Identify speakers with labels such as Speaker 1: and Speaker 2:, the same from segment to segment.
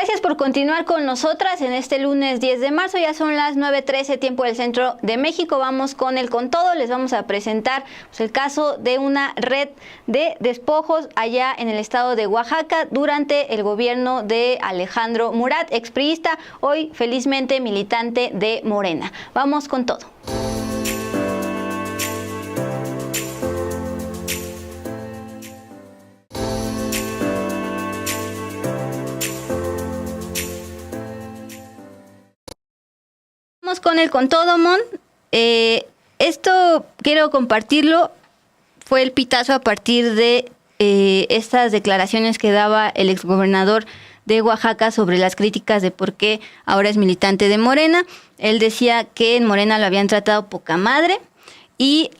Speaker 1: Gracias por continuar con nosotras en este lunes 10 de marzo. Ya son las 9:13 tiempo del centro de México. Vamos con el con todo. Les vamos a presentar el caso de una red de despojos allá en el estado de Oaxaca durante el gobierno de Alejandro Murat, expriista, hoy felizmente militante de Morena. Vamos con todo. Vamos con el con todo, Mon. Esto quiero compartirlo. Fue el pitazo a partir de estas declaraciones que daba el exgobernador de Oaxaca sobre las críticas de por qué ahora es militante de Morena. Él decía que en Morena lo habían tratado poca madre y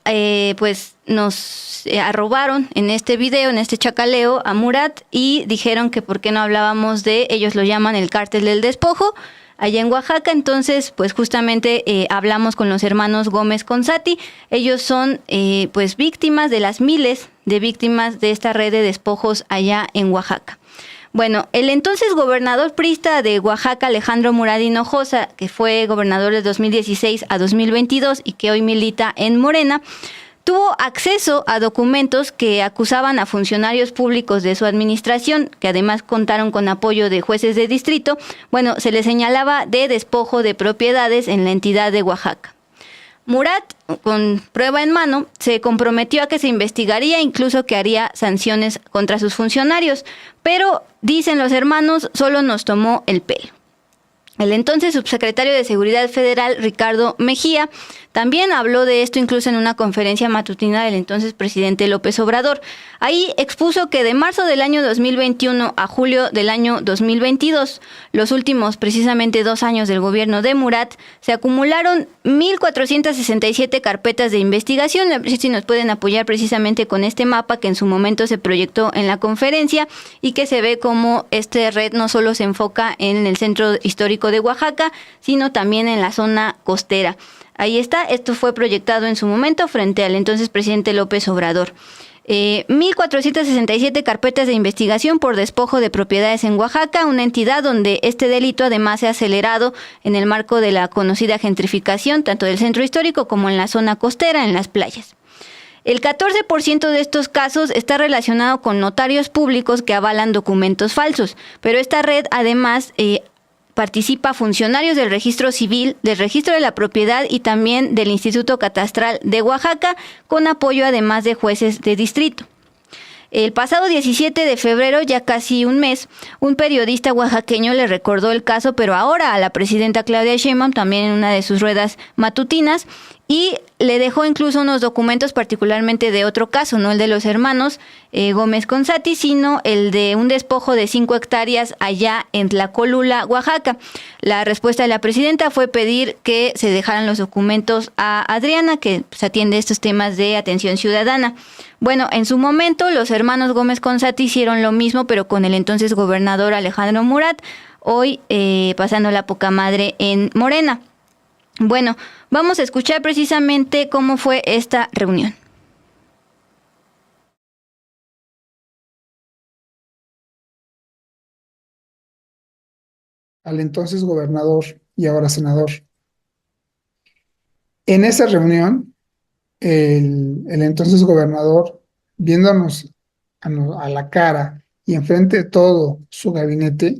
Speaker 1: pues nos arrobaron en este video, en este chacaleo a Murat y dijeron que por qué no hablábamos de, ellos lo llaman el cártel del despojo, allá en Oaxaca. Entonces, pues justamente hablamos con los hermanos Gómez Consati. Ellos son pues víctimas de las miles de víctimas de esta red de despojos allá en Oaxaca. Bueno, el entonces gobernador priista de Oaxaca, Alejandro Murat Hinojosa, que fue gobernador de 2016 a 2022 y que hoy milita en Morena, tuvo acceso a documentos que acusaban a funcionarios públicos de su administración, que además contaron con apoyo de jueces de distrito. Bueno, se les señalaba de despojo de propiedades en la entidad de Oaxaca. Murat, con prueba en mano, se comprometió a que se investigaría, incluso que haría sanciones contra sus funcionarios, pero, dicen los hermanos, solo nos tomó el pelo. El entonces subsecretario de Seguridad Federal, Ricardo Mejía, también habló de esto incluso en una conferencia matutina del entonces presidente López Obrador. Ahí expuso que de marzo del año 2021 a julio del año 2022, los últimos precisamente 2 años del gobierno de Murat, se acumularon 1,467 carpetas de investigación. A ver si nos pueden apoyar precisamente con este mapa que en su momento se proyectó en la conferencia y que se ve como esta red no solo se enfoca en el centro histórico de Oaxaca, sino también en la zona costera. Ahí está, esto fue proyectado en su momento frente al entonces presidente López Obrador. 1,467 carpetas de investigación por despojo de propiedades en Oaxaca, una entidad donde este delito además se ha acelerado en el marco de la conocida gentrificación, tanto del centro histórico como en la zona costera, en las playas. El 14% de estos casos está relacionado con notarios públicos que avalan documentos falsos, pero esta red además participa funcionarios del registro civil, del registro de la propiedad y también del Instituto Catastral de Oaxaca, con apoyo además de jueces de distrito. El pasado 17 de febrero, ya casi un mes, un periodista oaxaqueño le recordó el caso, pero ahora a la presidenta Claudia Sheinbaum, también en una de sus ruedas matutinas, y le dejó incluso unos documentos particularmente de otro caso, no el de los hermanos Gómez Consati, sino el de un despojo de 5 hectáreas allá en Tlacolula, Oaxaca. La respuesta de la presidenta fue pedir que se dejaran los documentos a Adriana, que pues, atiende estos temas de atención ciudadana. Bueno, en su momento los hermanos Gómez Consati hicieron lo mismo, pero con el entonces gobernador Alejandro Murat, hoy pasando la poca madre en Morena. Bueno, vamos a escuchar precisamente cómo fue esta reunión.
Speaker 2: Al entonces gobernador y ahora senador. En esa reunión, el entonces gobernador, viéndonos a la cara y enfrente de todo su gabinete,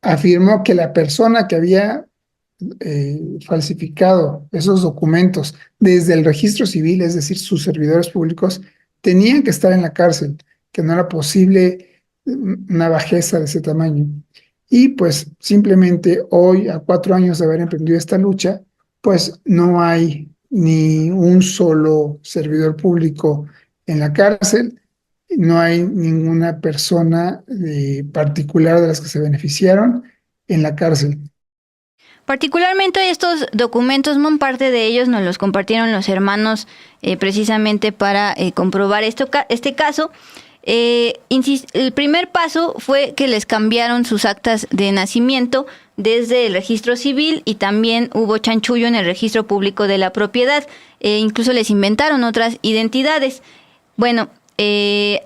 Speaker 2: afirmó que la persona que había falsificado esos documentos desde el registro civil, es decir, sus servidores públicos, tenían que estar en la cárcel, que no era posible una bajeza de ese tamaño. Y pues simplemente hoy, a 4 años de haber emprendido esta lucha, pues no hay ni un solo servidor público en la cárcel, no hay ninguna persona particular de las que se beneficiaron en la cárcel.
Speaker 1: Particularmente estos documentos, parte de ellos nos los compartieron los hermanos precisamente para comprobar este caso. El primer paso fue que les cambiaron sus actas de nacimiento desde el registro civil y también hubo chanchullo en el registro público de la propiedad. Incluso les inventaron otras identidades. Bueno,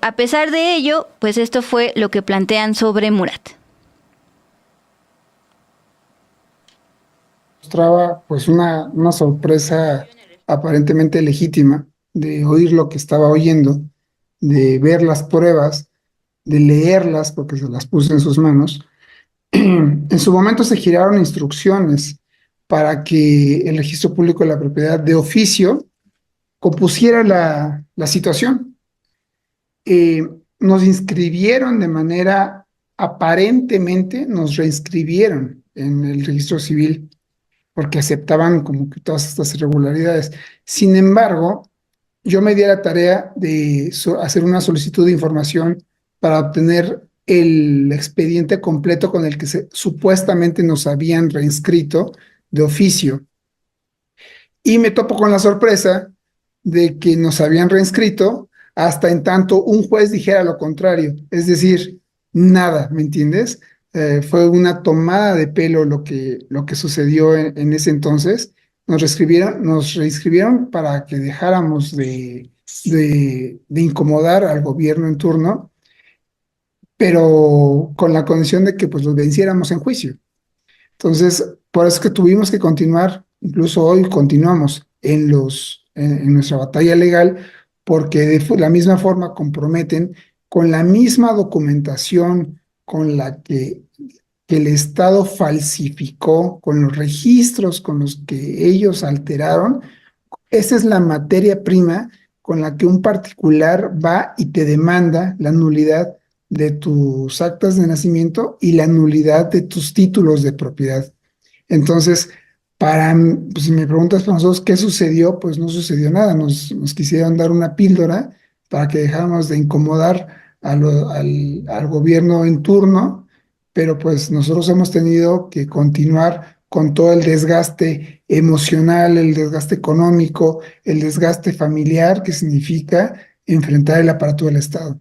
Speaker 1: a pesar de ello, pues esto fue lo que plantean sobre Murat.
Speaker 2: mostraba pues una sorpresa aparentemente legítima de oír lo que estaba oyendo, de ver las pruebas, de leerlas porque se las puse en sus manos. En su momento se giraron instrucciones para que el Registro Público de la Propiedad de oficio compusiera la situación. Nos inscribieron de manera, aparentemente nos reinscribieron en el registro civil porque aceptaban como que todas estas irregularidades. Sin embargo, yo me di a la tarea de hacer una solicitud de información para obtener el expediente completo con el que supuestamente nos habían reinscrito de oficio. Y me topo con la sorpresa de que nos habían reinscrito hasta en tanto un juez dijera lo contrario. Es decir, nada, ¿me entiendes? Fue una tomada de pelo lo que sucedió en ese entonces. Nos reinscribieron para que dejáramos de incomodar al gobierno en turno, pero con la condición de que pues los venciéramos en juicio. Entonces, por eso es que tuvimos que continuar, incluso hoy continuamos en nuestra batalla legal, porque de la misma forma comprometen con la misma documentación con la que el Estado falsificó, con los registros con los que ellos alteraron. Esa es la materia prima con la que un particular va y te demanda la nulidad de tus actas de nacimiento y la nulidad de tus títulos de propiedad. Entonces, pues, si me preguntas para nosotros qué sucedió, pues no sucedió nada. Nos quisieron dar una píldora para que dejáramos de incomodar al gobierno en turno, pero pues nosotros hemos tenido que continuar con todo el desgaste emocional, el desgaste económico, el desgaste familiar que significa enfrentar el aparato del Estado.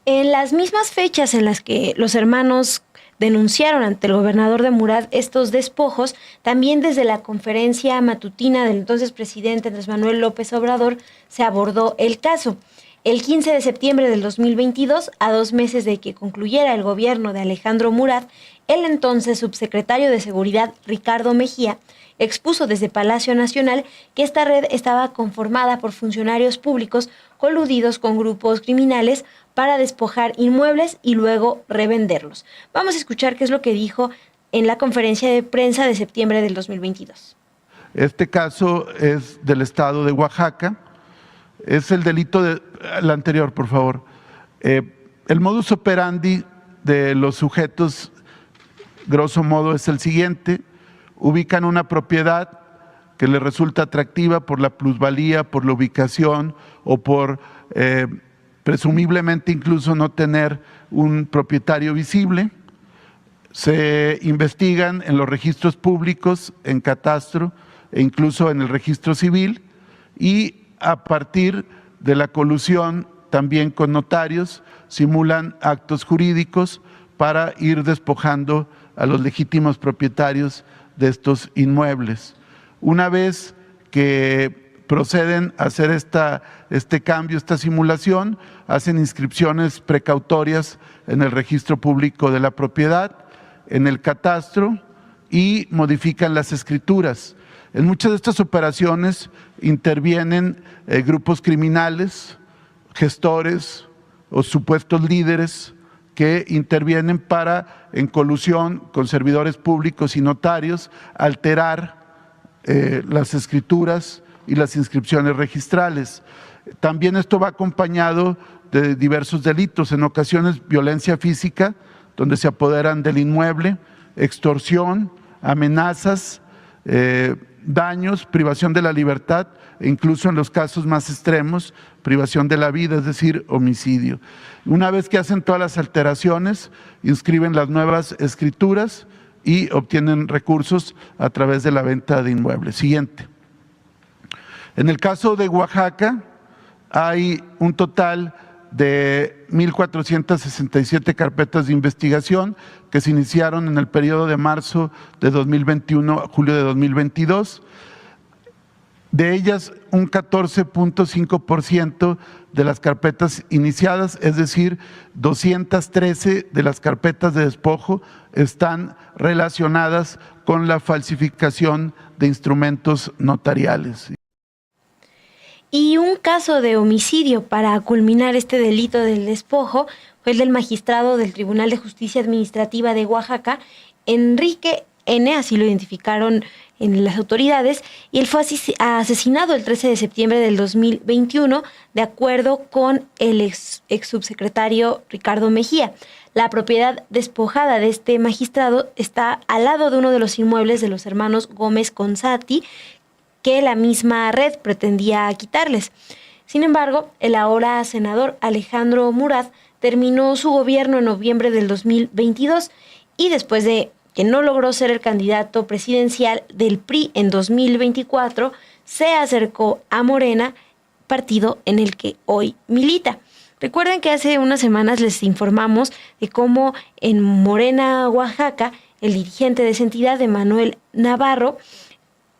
Speaker 3: En las mismas fechas en las que los hermanos denunciaron ante el gobernador de Murat estos despojos, también desde la conferencia matutina del entonces presidente Andrés Manuel López Obrador se abordó el caso. El 15 de septiembre del 2022, a 2 meses de que concluyera el gobierno de Alejandro Murat, el entonces subsecretario de Seguridad Ricardo Mejía expuso desde Palacio Nacional que esta red estaba conformada por funcionarios públicos coludidos con grupos criminales para despojar inmuebles y luego revenderlos. Vamos a escuchar qué es lo que dijo en la conferencia de prensa de septiembre del 2022.
Speaker 4: Este caso es del estado de Oaxaca. Es el delito de… La anterior, por favor. El modus operandi de los sujetos, grosso modo, es el siguiente. Ubican una propiedad que les resulta atractiva por la plusvalía, por la ubicación o por presumiblemente incluso no tener un propietario visible. Se investigan en los registros públicos, en catastro e incluso en el registro civil, y a partir de la colusión también con notarios simulan actos jurídicos para ir despojando a los legítimos propietarios de estos inmuebles. Una vez que proceden a hacer este cambio, esta simulación, hacen inscripciones precautorias en el registro público de la propiedad, en el catastro, y modifican las escrituras. En muchas de estas operaciones intervienen grupos criminales, gestores o supuestos líderes que intervienen para, en colusión con servidores públicos y notarios, alterar las escrituras y las inscripciones registrales. También esto va acompañado de diversos delitos, en ocasiones violencia física, donde se apoderan del inmueble, extorsión, amenazas, daños, privación de la libertad e incluso en los casos más extremos, privación de la vida, es decir, homicidio. Una vez que hacen todas las alteraciones, inscriben las nuevas escrituras y obtienen recursos a través de la venta de inmuebles. Siguiente. En el caso de Oaxaca hay un total de 1,467 carpetas de investigación que se iniciaron en el periodo de marzo de 2021 a julio de 2022. de ellas un 14.5% de las carpetas iniciadas, es decir, 213 de las carpetas de despojo están relacionadas con la falsificación de instrumentos notariales.
Speaker 3: Y un caso de homicidio para culminar este delito del despojo fue el del magistrado del Tribunal de Justicia Administrativa de Oaxaca, Enrique N., así lo identificaron en las autoridades, y él fue asesinado el 13 de septiembre del 2021, de acuerdo con el ex subsecretario Ricardo Mejía. La propiedad despojada de este magistrado está al lado de uno de los inmuebles de los hermanos Gómez Consati, que la misma red pretendía quitarles. Sin embargo, el ahora senador Alejandro Murat terminó su gobierno en noviembre del 2022 y después de que no logró ser el candidato presidencial del PRI en 2024, se acercó a Morena, partido en el que hoy milita. Recuerden que hace unas semanas les informamos de cómo en Morena, Oaxaca, el dirigente de esa entidad, Emanuel Navarro,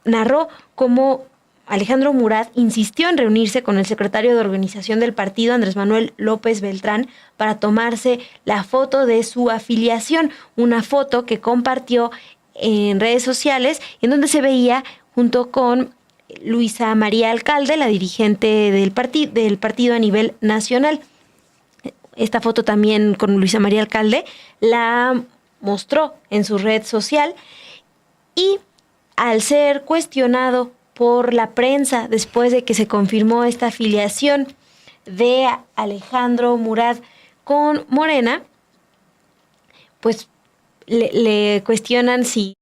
Speaker 3: narró cómo Alejandro Murat insistió en reunirse con el secretario de organización del partido, Andrés Manuel López Beltrán, para tomarse la foto de su afiliación, una foto que compartió en redes sociales, en donde se veía junto con Luisa María Alcalde, la dirigente del partido a nivel nacional. Esta foto también con Luisa María Alcalde la mostró en su red social y al ser cuestionado por la prensa después de que se confirmó esta afiliación de Alejandro Murat con Morena, pues le cuestionan si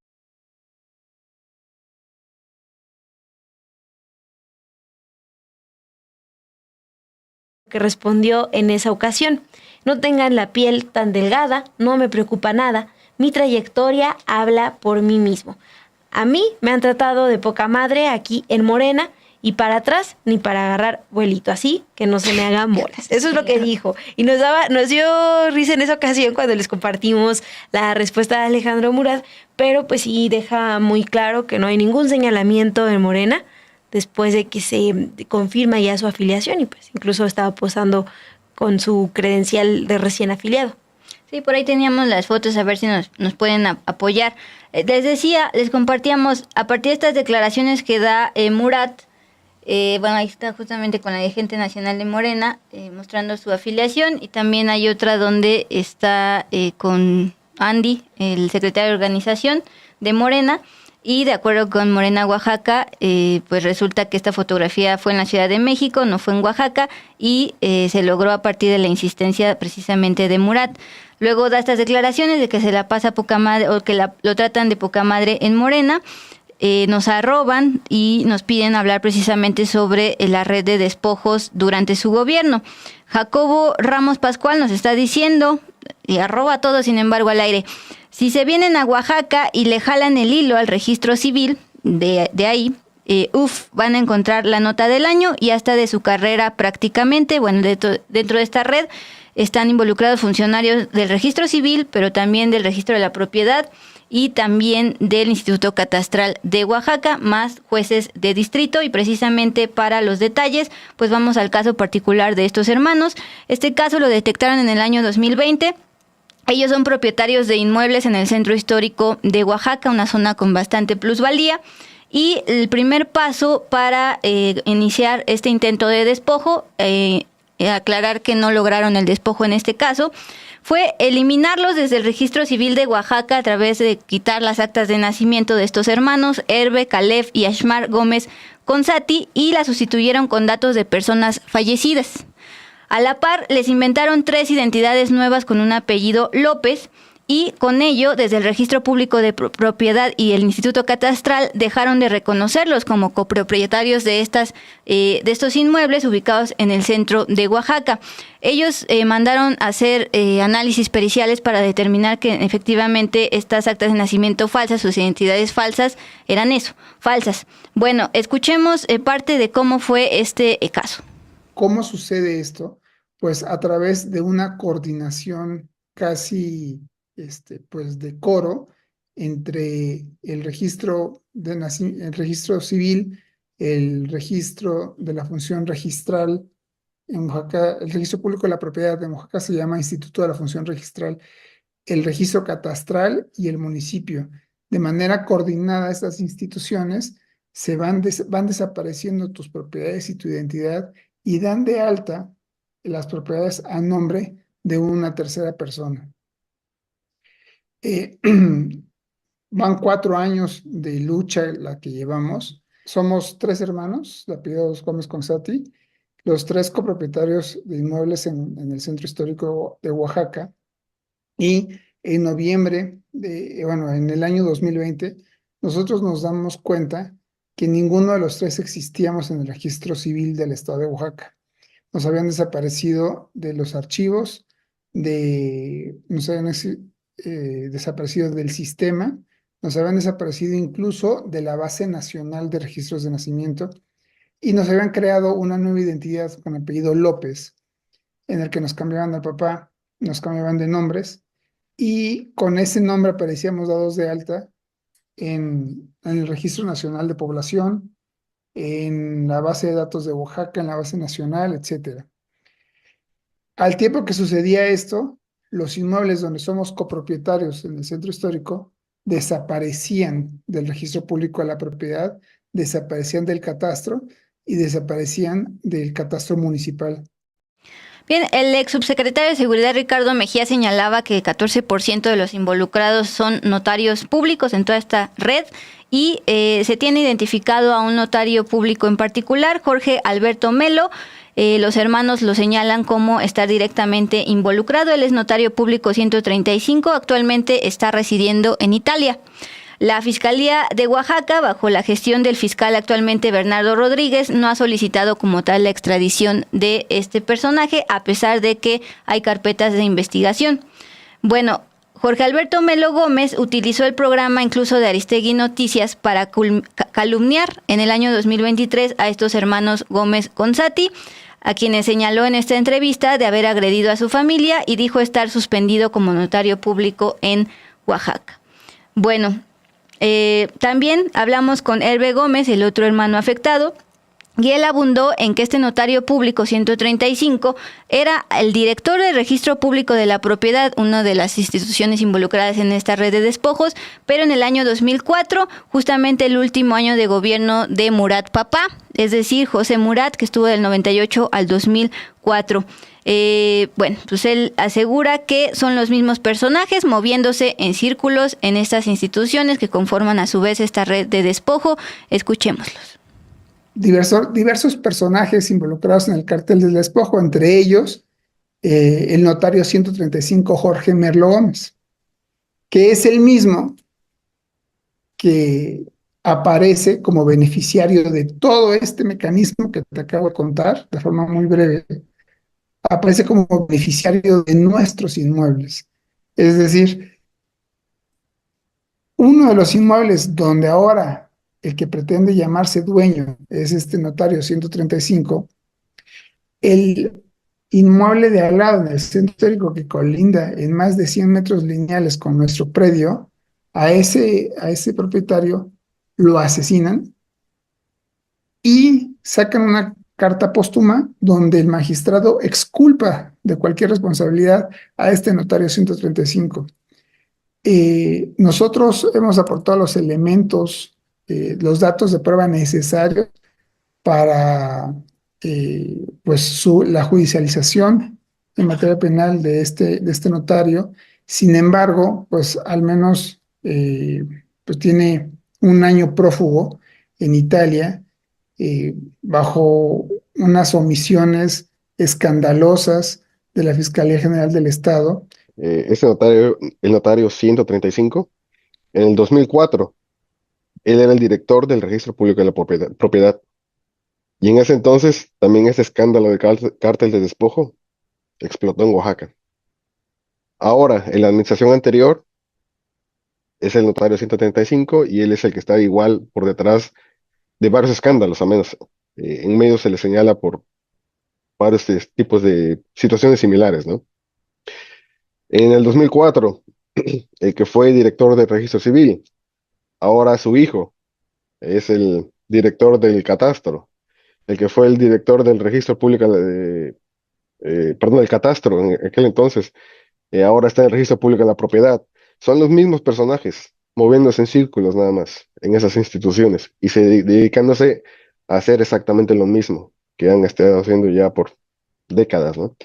Speaker 3: que respondió en esa ocasión: no tengan la piel tan delgada, no me preocupa nada, mi trayectoria habla por mí mismo. A mí me han tratado de poca madre aquí en Morena y para atrás ni para agarrar vuelito, así que no se me hagan bolas. Eso es lo que dijo. Y nos dio risa en esa ocasión cuando les compartimos la respuesta de Alejandro Murat, pero pues sí deja muy claro que no hay ningún señalamiento en Morena después de que se confirma ya su afiliación y pues incluso estaba posando con su credencial de recién afiliado.
Speaker 1: Sí, por ahí teníamos las fotos, a ver si nos pueden apoyar. Les decía, les compartíamos, a partir de estas declaraciones que da Murat, bueno, ahí está justamente con la dirigente nacional de Morena, mostrando su afiliación, y también hay otra donde está con Andy, el secretario de organización de Morena, y de acuerdo con Morena Oaxaca, pues resulta que esta fotografía fue en la Ciudad de México, no fue en Oaxaca, y se logró a partir de la insistencia precisamente de Murat. Luego da estas declaraciones de que se la pasa poca madre, o que lo tratan de poca madre en Morena. Nos arroban y nos piden hablar precisamente sobre la red de despojos durante su gobierno. Jacobo Ramos Pascual nos está diciendo, y arroba todo sin embargo al aire: si se vienen a Oaxaca y le jalan el hilo al registro civil de ahí, van a encontrar la nota del año y hasta de su carrera prácticamente. Bueno, dentro de esta red están involucrados funcionarios del registro civil, pero también del registro de la propiedad y también del Instituto Catastral de Oaxaca, más jueces de distrito. Y precisamente para los detalles, pues vamos al caso particular de estos hermanos. Este caso lo detectaron en el año 2020. Ellos son propietarios de inmuebles en el centro histórico de Oaxaca, una zona con bastante plusvalía. Y el primer paso para iniciar este intento de despojo, aclarar que no lograron el despojo en este caso, fue eliminarlos desde el registro civil de Oaxaca a través de quitar las actas de nacimiento de estos hermanos, Herve, Caleb y Ashmar Gómez Consati, y la sustituyeron con datos de personas fallecidas. A la par, les inventaron 3 identidades nuevas con un apellido López, y con ello, desde el Registro Público de Propiedad y el Instituto Catastral, dejaron de reconocerlos como copropietarios de estos inmuebles ubicados en el centro de Oaxaca. Ellos mandaron a hacer análisis periciales para determinar que efectivamente estas actas de nacimiento falsas, sus identidades falsas, eran eso, falsas. Bueno, escuchemos parte de cómo fue este caso.
Speaker 2: ¿Cómo sucede esto? Pues a través de una coordinación casi pues de coro entre el registro civil el registro de la función registral en Oaxaca, el registro público de la propiedad en Oaxaca se llama Instituto de la Función Registral, el registro catastral y el municipio. De manera coordinada, estas instituciones van desapareciendo tus propiedades y tu identidad y dan de alta las propiedades a nombre de una tercera persona. Van 4 años de lucha la que llevamos. Somos 3 hermanos, de apellido Gómez Consati, los 3 copropietarios de inmuebles en el centro histórico de Oaxaca. Y en noviembre, en el año 2020, nosotros nos damos cuenta que ninguno de los 3 existíamos en el registro civil del estado de Oaxaca. Nos habían desaparecido de los archivos, nos habían desaparecido del sistema, nos habían desaparecido incluso de la base nacional de registros de nacimiento y nos habían creado una nueva identidad con apellido López, en el que nos cambiaban al papá, nos cambiaban de nombres y con ese nombre aparecíamos dados de alta en el Registro Nacional de Población, en la base de datos de Oaxaca, en la base nacional, etc. Al tiempo que sucedía esto, los inmuebles donde somos copropietarios en el centro histórico desaparecían del registro público de la propiedad, desaparecían del catastro y desaparecían del catastro municipal.
Speaker 1: Bien, el ex subsecretario de Seguridad Ricardo Mejía señalaba que 14% de los involucrados son notarios públicos en toda esta red y se tiene identificado a un notario público en particular, Jorge Alberto Melo. Los hermanos lo señalan como estar directamente involucrado. Él es notario público 135, actualmente está residiendo en Italia. La Fiscalía de Oaxaca, bajo la gestión del fiscal actualmente Bernardo Rodríguez, no ha solicitado como tal la extradición de este personaje, a pesar de que hay carpetas de investigación. Bueno, Jorge Alberto Melo Gómez utilizó el programa incluso de Aristegui Noticias para calumniar en el año 2023 a estos hermanos Gómez Consati, a quienes señaló en esta entrevista de haber agredido a su familia y dijo estar suspendido como notario público en Oaxaca. Bueno, también hablamos con Hervé Gómez, el otro hermano afectado, y él abundó en que este notario público 135 era el director del registro público de la propiedad, una de las instituciones involucradas en esta red de despojos, pero en el año 2004, justamente el último año de gobierno de Murat Papá, es decir, José Murat, que estuvo del 98 al 2004. Pues él asegura que son los mismos personajes moviéndose en círculos en estas instituciones que conforman a su vez esta red de despojo. Escuchémoslos.
Speaker 2: Diversos personajes involucrados en el cartel del despojo, entre ellos el notario 135 Jorge Merlo Gómez, que es el mismo que aparece como beneficiario de todo este mecanismo que te acabo de contar de forma muy breve. Aparece como beneficiario de nuestros inmuebles. Es decir, uno de los inmuebles donde ahora el que pretende llamarse dueño es este notario 135, el inmueble de al lado en el centro histórico que colinda en más de 100 metros lineales con nuestro predio, a ese propietario lo asesinan y sacan una carta póstuma donde el magistrado exculpa de cualquier responsabilidad a este notario 135. Nosotros hemos aportado los elementos, los datos de prueba necesarios para la judicialización en materia penal de este notario. Sin embargo, pues al menos pues tiene un año prófugo en Italia, bajo unas omisiones escandalosas de la Fiscalía General del Estado.
Speaker 5: Este notario, el notario 135, en el 2004, él era el director del Registro Público de la Propiedad. Y en ese entonces, también ese escándalo de cártel de despojo explotó en Oaxaca. Ahora, en la administración anterior, es el notario 135 y él es el que está igual por detrás de varios escándalos, al menos. En medio se le señala por varios tipos de situaciones similares, ¿no? En el 2004, el que fue director del Registro Civil, ahora su hijo es el director del catastro, el que fue el director del registro público perdón, del catastro en aquel entonces, ahora está en el registro público de la propiedad. Son los mismos personajes, moviéndose en círculos nada más en esas instituciones y dedicándose a hacer exactamente lo mismo que han estado haciendo ya por décadas, ¿no?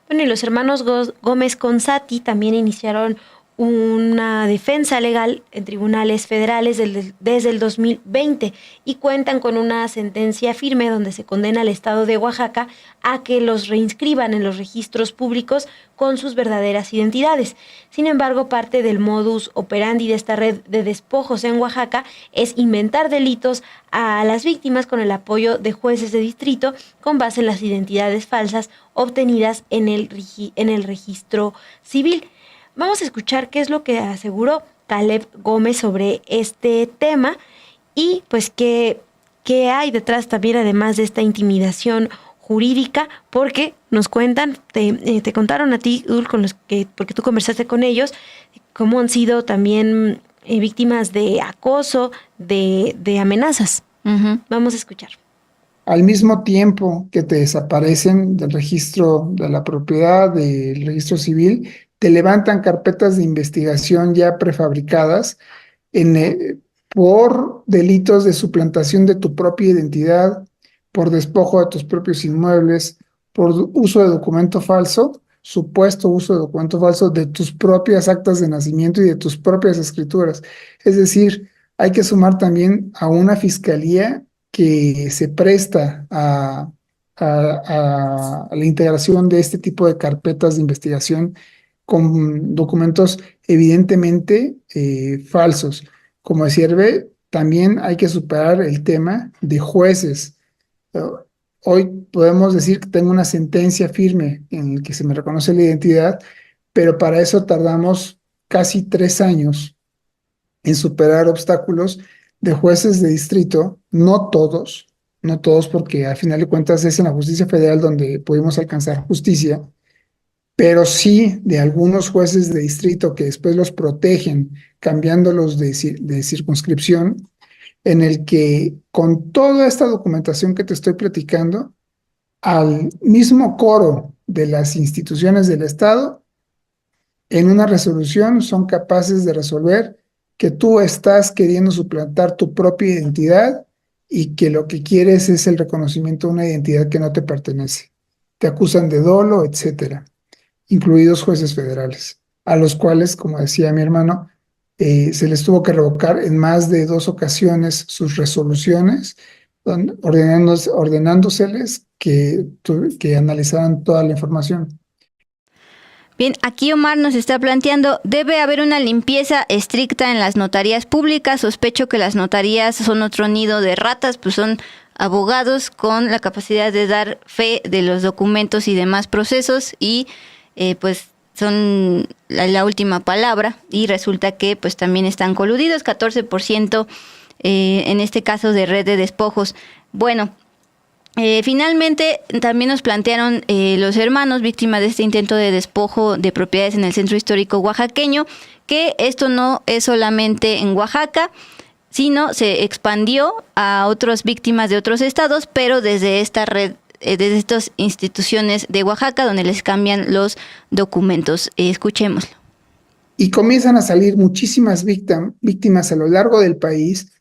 Speaker 3: Bueno, y los hermanos Gómez Consati también iniciaron una defensa legal en tribunales federales desde el 2020 y cuentan con una sentencia firme donde se condena al Estado de Oaxaca a que los reinscriban en los registros públicos con sus verdaderas identidades. Sin embargo, parte del modus operandi de esta red de despojos en Oaxaca es inventar delitos a las víctimas con el apoyo de jueces de distrito con base en las identidades falsas obtenidas en el registro civil. Vamos a escuchar qué es lo que aseguró Caleb Gómez sobre este tema y pues qué hay detrás también, además de esta intimidación jurídica, porque nos cuentan, te contaron a ti, Dul, porque tú conversaste con ellos, cómo han sido también víctimas de acoso, de amenazas.
Speaker 1: Ujú.
Speaker 3: Vamos a escuchar.
Speaker 2: Al mismo tiempo que te desaparecen del registro de la propiedad, del registro civil, te levantan carpetas de investigación ya prefabricadas por delitos de suplantación de tu propia identidad, por despojo de tus propios inmuebles, por uso de documento falso, supuesto uso de documento falso de tus propias actas de nacimiento y de tus propias escrituras. Es decir, hay que sumar también a una fiscalía que se presta a la integración de este tipo de carpetas de investigación con documentos evidentemente falsos. Como decía Hervé, también hay que superar el tema de jueces. Hoy podemos decir que tengo una sentencia firme en la que se me reconoce la identidad, pero para eso tardamos casi 3 años en superar obstáculos de jueces de distrito, no todos, porque al final de cuentas es en la justicia federal donde pudimos alcanzar justicia, pero sí de algunos jueces de distrito que después los protegen cambiándolos de circunscripción, en el que con toda esta documentación que te estoy platicando, al mismo coro de las instituciones del Estado, en una resolución son capaces de resolver que tú estás queriendo suplantar tu propia identidad y que lo que quieres es el reconocimiento de una identidad que no te pertenece. Te acusan de dolo, etcétera, incluidos jueces federales, a los cuales, como decía mi hermano, se les tuvo que revocar en más de 2 ocasiones sus resoluciones, ordenándoseles que analizaran toda la información.
Speaker 1: Bien, aquí Omar nos está planteando, debe haber una limpieza estricta en las notarías públicas. Sospecho que las notarías son otro nido de ratas, pues son abogados con la capacidad de dar fe de los documentos y demás procesos y pues son la última palabra y resulta que pues también están coludidos, 14% en este caso de red de despojos. Bueno, finalmente también nos plantearon los hermanos víctimas de este intento de despojo de propiedades en el centro histórico oaxaqueño, que esto no es solamente en Oaxaca, sino se expandió a otras víctimas de otros estados, pero desde esta red, desde estas instituciones de Oaxaca, donde les cambian los documentos. Escuchémoslo.
Speaker 2: Y comienzan a salir muchísimas víctimas a lo largo del país,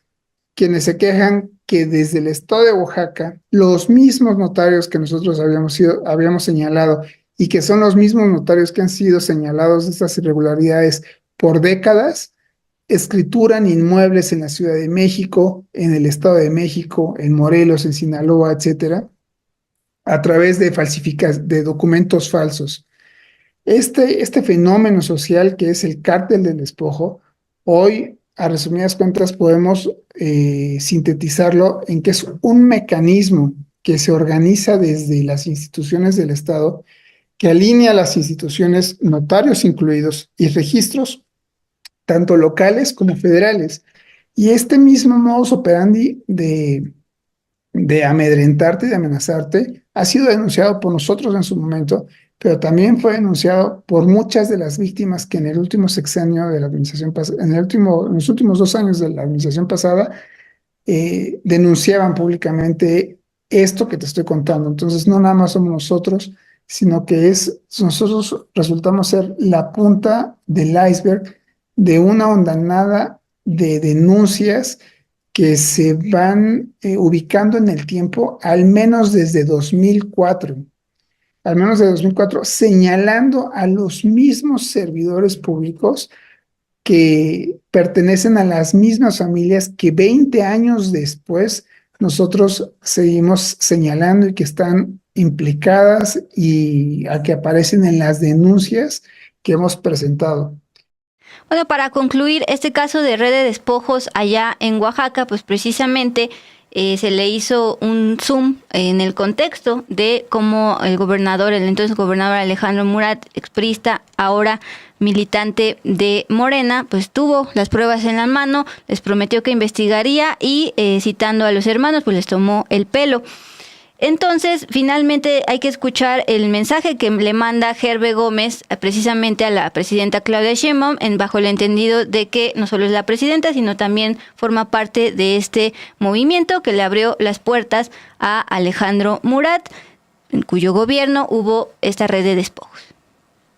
Speaker 2: quienes se quejan que desde el estado de Oaxaca, los mismos notarios que nosotros habíamos señalado y que son los mismos notarios que han sido señalados de estas irregularidades por décadas, escrituran inmuebles en la Ciudad de México, en el Estado de México, en Morelos, en Sinaloa, etcétera, a través de documentos falsos. Este fenómeno social que es el cártel del despojo, hoy, a resumidas cuentas, podemos sintetizarlo en que es un mecanismo que se organiza desde las instituciones del Estado, que alinea las instituciones, notarios incluidos, y registros, tanto locales como federales. Y este mismo modus operandi de amedrentarte, de amenazarte, ha sido denunciado por nosotros en su momento, pero también fue denunciado por muchas de las víctimas que en el último sexenio de la administración pasada, en los últimos 2 años de la administración pasada, denunciaban públicamente esto que te estoy contando. Entonces, no nada más somos nosotros, sino que nosotros resultamos ser la punta del iceberg de una ondanada de denuncias que se van ubicando en el tiempo, al menos desde 2004, señalando a los mismos servidores públicos que pertenecen a las mismas familias que 20 años después nosotros seguimos señalando y que están implicadas y a que aparecen en las denuncias que hemos presentado.
Speaker 1: Bueno, para concluir, este caso de red de despojos allá en Oaxaca, pues precisamente se le hizo un zoom en el contexto de cómo el entonces gobernador Alejandro Murat, expriista, ahora militante de Morena, pues tuvo las pruebas en la mano, les prometió que investigaría y citando a los hermanos, pues les tomó el pelo. Entonces, finalmente hay que escuchar el mensaje que le manda Herve Gómez precisamente a la presidenta Claudia Sheinbaum, bajo el entendido de que no solo es la presidenta, sino también forma parte de este movimiento que le abrió las puertas a Alejandro Murat, en cuyo gobierno hubo esta red de despojos.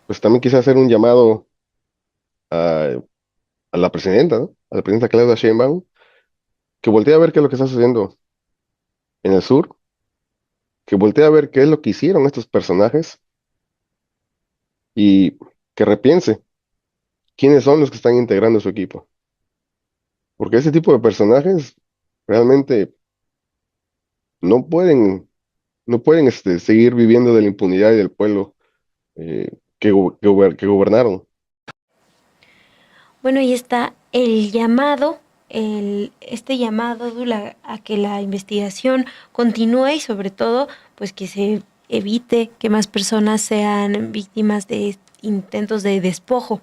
Speaker 5: Pues también quise hacer un llamado a la presidenta, ¿no? A la presidenta Claudia Sheinbaum, que voltee a ver qué es lo que está sucediendo en el sur, que voltee a ver qué es lo que hicieron estos personajes y que repiense quiénes son los que están integrando su equipo. Porque ese tipo de personajes realmente no pueden, no pueden seguir viviendo de la impunidad y del pueblo que gobernaron.
Speaker 3: Bueno, y está el llamado, este llamado, Dula, a que la investigación continúe y sobre todo, pues que se evite que más personas sean víctimas de intentos de despojo.